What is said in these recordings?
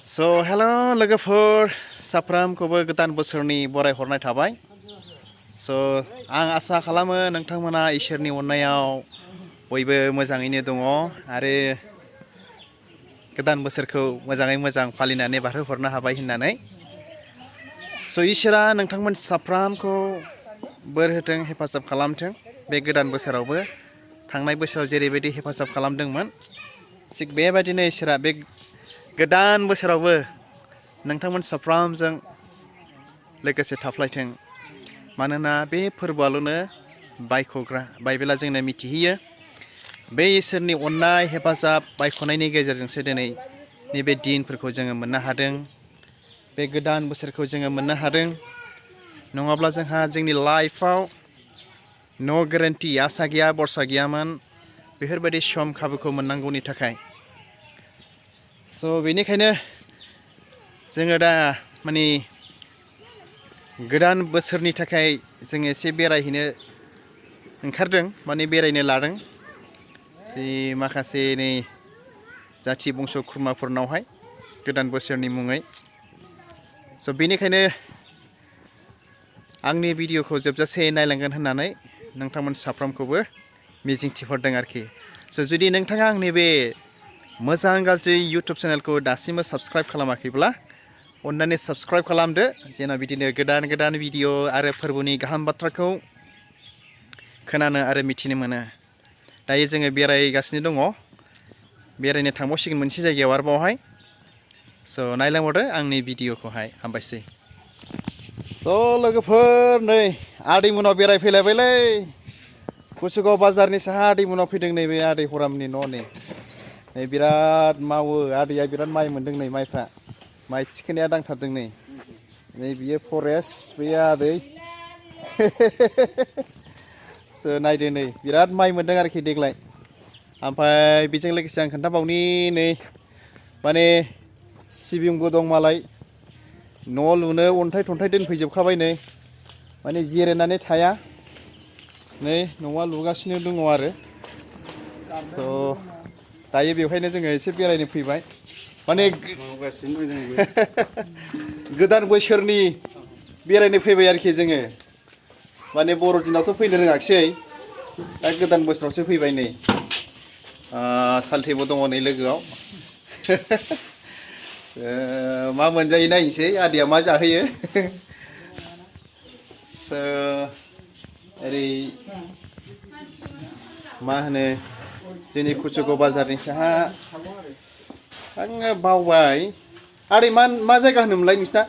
Hello लोगोफोर साफ्रोमखौबो गोदान बोसोरनि बराय हरनाय थाबाय। आं आसा खालामो नोंथांमोना इसोरनि अननायाव बयबो मोजाङैनो दङ आरो गोदान बोसोरखौ मोजाङै मोजां फालिनानै बारहोहरनो हाबाय होननानै। इसोरा नोंथांमोन साफ्रोमखौ बोर होथों, हेफाजाब खालामथों बे गोदान बोसोरावबो। थांनाय बोसोराव जेरैबायदि हेफाजाब खालामदोंमोन थिग बेबायदिनो इसोरा बे गोदान बोसोरावबो नोंथांमोन साफ्रोमजों लोगोसे थाफ्लायथों। मानोना बे फोरबोआल'नो बायख'ग्रा बाइबेला जोंनो मिथिहोयो बे इसोरनि अननाय हेफाजाब बायख'नायनि गेजेरजोंसो दिनै नैबे दिनफोरखौ जोङो मोननो हादों, बे गोदान बोसोरखौ जोङो मोननो हादों। नङाब्ला जोंहा जोंनि लाइफआव नो गेरेन्टि, आसा गैया भरसा गैयामोन बेफोरबायदि सम खाबुखौ मोननांगौनि थाखाय। बेनिखायनो जोङो दा माने गोदान बोसोरनि थाखाय जोङो एसे बेरायहैनो ओंखारदों, माने बेरायनो लादों जि माखासे नै जाथि बंस' खुरमाफोरनावहाय गोदान बोसोरनि मुङै। बेनिखायनो आंनि भिडिअखौ जोबजासे नायलांगोन होननानै नोंथांमोन साफ्रोमखौबो मिजिंथिहरदों आरोखि। जुदि नोंथाङा आंनि बे मोजां गाज्रि इउटुब चेनेलखौ दासिमबो साबस्क्राइब खालामाखैब्ला अन्नानै साबस्क्राइब खालामदो, जेन' बिदिनो गोदान गोदान भिडिअ आरो फोरबोनि गाहाम बाथ्राखौ खोनानो आरो मिथिनो मोनो। दायो जोङो बेरायगासिनो दङ, बेरायनो थांबावसिगोन मोनसे जायगायाव आरोबावहाय। नायलांहरदो आंनि भिडिअखौहाय, हामबायसै। लोगोफोर नै आदैमोनाव बेरायफैलायबायलै। कुसुगाव बाजारनि साहा आदैमोनाव फैदों, नैबे आदै हरामनि न' नै बिराद मावो आदैया, बिराद माइ मोनदों नै माइफ्रा, माइ थिखोनाया दांथारदों नै बियो फरेस्ट, बेयो आदै नायदो नै बिराद माइ मोनदों आरोखि देग्लाय। ओमफ्राय बेजों लोगोसे आं खोन्थाबावनि नै माने सिबिंबो दं मालाय, न' लुनो अन्थाइ थन्थाइ दोनफैजोबखाबाय नै, माने जिरायनानै थाया नै न'आ लुगासिनो दङ आरो। दायो बेवहायनो जोङो एसे बेरायनो फैबाय, माने गोदान बोसोरनि बेरायनो फैबाय आरोखि जोङो। माने बर'दिनावथ' फैनो रोङाखिसै, दा गोदान बोसोरावसो फैबाय नै। सालथेबो दङ नै लोगोआव। मा मोनजायो नायनोसै आदैया मा जाहोयो। ओरै मा होनो जोंनि कुसुगाव बाजारनि साहा, आङो बावबाय आदै मा जायगा होनोमोनलाय नोंसिना?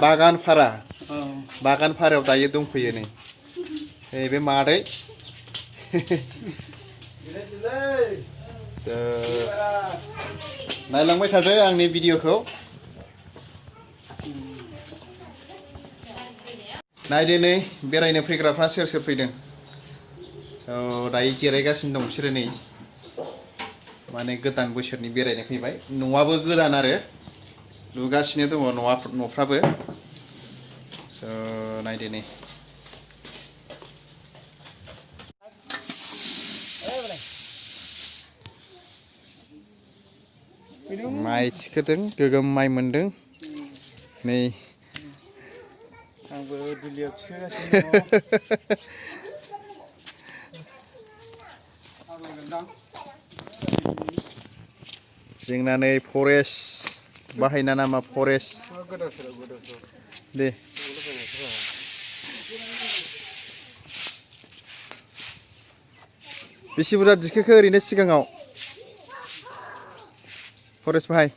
बागानफारा। बागानफारायाव दायो दंफैयो नै बे मादै। नायलांबाय थादो आंनि भिडिअखौ। नायदो नै बेरायनो फैग्राफ्रा सोर सोर फैदों। दायो जिरायगासिनो दं बिसोरो नै, माने गोदान बोसोरनि बेरायनो फैबाय। न'आबो गोदान आरो लुगासिनो दङ न'फ्राबो। नायदो नै माइ थिखोदों, गोगोम माइ मोनदों नै। आंबो दुलियाव थिखोगासिनो दङ। जोंना नै फरेस्ट बाहायना नामा फरेस्ट दे। बेसे बुरजा दिखोखो ओरैनो सिगाङाव फरेस्ट बाहाय?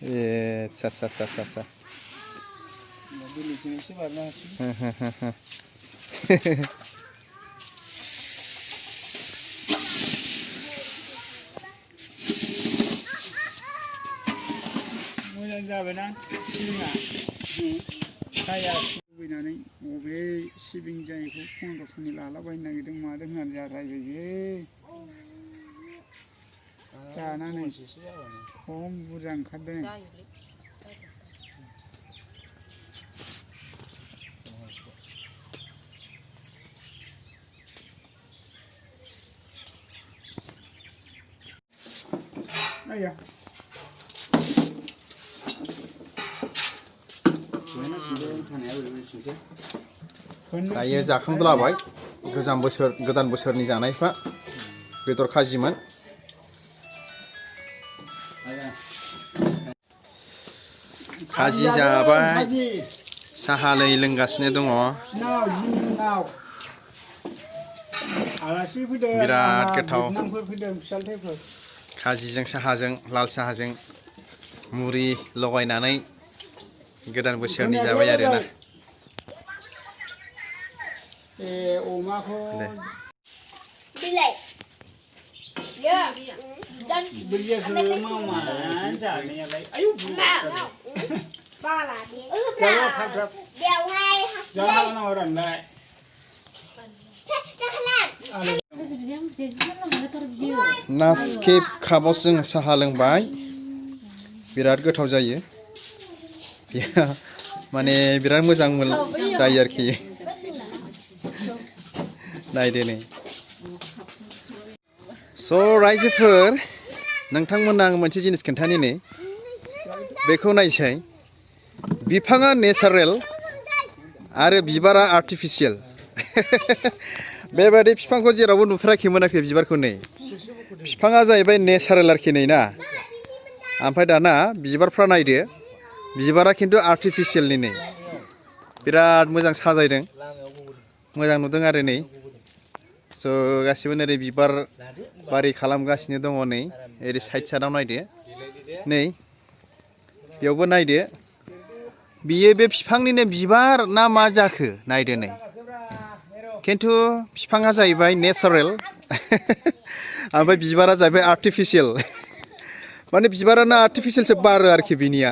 ए आच्छा। मोजां जाबायना सिबिङा? लुबैनानै बबे सिबिं जायखौ 1500नि लालाबायनो नागिरदों मादों होननानै जोंहा रायबाय। जानानै खम बुरजा ओंखारदों। दायो जाखांब्लाबाय गोदान बोसोरनि जानायफ्रा बेदर खाजिमोन खाजि जाबाय साहा लोंगासिनो दङ बिराद गोथाव खाजिजों साहाजों लाल साहाजों मुरि लगायनानै गोदान बोसोरनि जाबाय आरोना बिलाइ नास्केप कापआव साहा लोंबाय बिराद गोथाव जायो माने बिराद मोजां जायो आरोखि नायदो नै स' रायजोफोर नोंथांमोननो आं मोनसे जिनिस खोन्थानि नै बेखौ नायसै बिफाङा नेचारेल आरो बिबारा आर्टिफिशियेल बेबायदि बिफांखौ जेरावबो नुफेराखैमोन आरोखि बिबारखौ नै बिफाङा जाहैबाय नेचारेल आरोखि नै ना ओमफ्राय दाना बिबारफ्रा नायदो बिबारा खिन्थु आर्टिफिशियेलनि नै बिराद मोजां साजायदों मोजां नुदों आरो नै स' गासिबो ओरै बिबार बारि खालामगासिनो दङ नै ओरै साइडआव नायदो नै बेयावबो नायदो बियो बे बिफांनिनो बिबार ना मा जाखो नायदो नै खिन्थु बिफाङा जाहैबाय नेचारेल ओमफ्राय बिबारा जाहैबाय आर्टिफिशियेल माने बिबारानो आर्टिफिशियेलसो बारो आरोखि बिनिया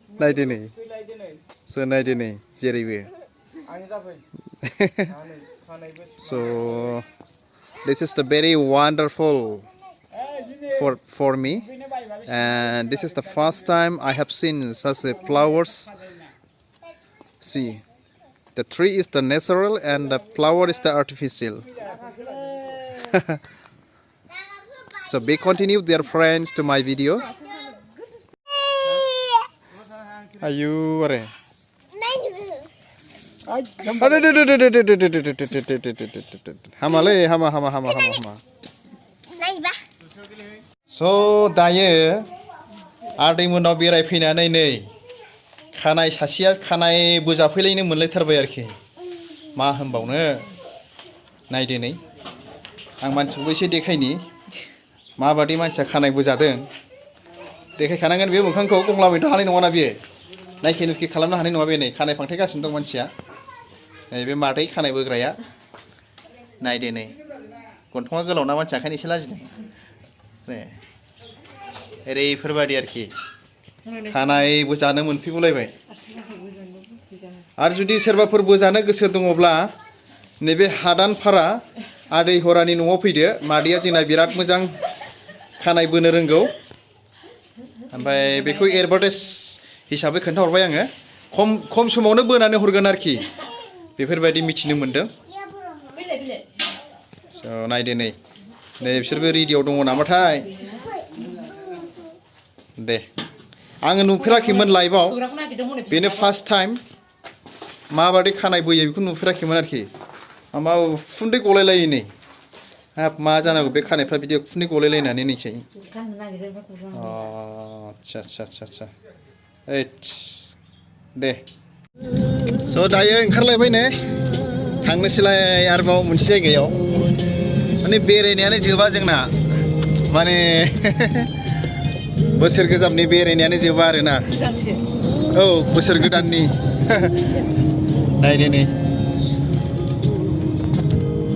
नायदो नै स' नायदो नै जेरैबो so this is the very wonderful for me and this is the first time I have seen such a flowers see the tree is the natural and the flower is the artificial so be continue dear friends to my video ayu are हामालै हामा स' दायो आदैमोनाव बेरायफैनानै नै खानाय सासेया खानाय बोजाफैलायनो मोनलायथारबाय आरोखि मा होनबावनो नायदो नै आं मानसिखौबो एसे देखायनि माबादि मानसिया खानाय बोजादों देखायखानांगोन बे मोखांखौ गंलाबायथ' हानाय नङाना बियो नायखे नुखे खालामनो हानाय नङा बे नै खानाय फांथेगासिनो दं मानसिया नैबे मादै खानाय बोग्राया नायदो नै गन्थङा गोलावना मानसिया ओंखायनो एसे लाजिदों ओरैफोरबायदि आरोखि खानाय बोजानो मोनफैगौलायबाय आरो जुदि सोरबाफोर बोजानो गोसो दङब्ला नैबे हादानफारा आदै हरानि न'आव फैदो मादैया जोंना बिराद मोजां खानाय बोनो रोंगौ ओमफ्राय बेखौ एडभार्टाइज हिसाबै खोन्थाहरबाय आङो खम समावनो बोनानै हरगोन आरोखि बेफोरबायदि मिथिनो मोनदों स' नायदो नै बिसोरबो रेडियाव दङ नामाथाय दे आङो नुफेराखैमोन लाइभआव बेनो फार्स्ट टाइम माबादि खानाय बोयो बेखौ नुफेराखैमोन आरोखि माबा उखुन्दै गलायलायो नै हाब मा जानांगौ बे खानायफ्रा बिदि उखुन्दै गलायलायनानै नैसै आच्छा दे स' दायो ओंखारलायबाय नै थांनोसैलाय आरोबाव मोनसे जायगायाव माने बेरायनायानो जोबा जोंना माने बोसोर गोजामनि बेरायनायानो जोबा आरोना औ बोसोर गोदाननि नायदो नै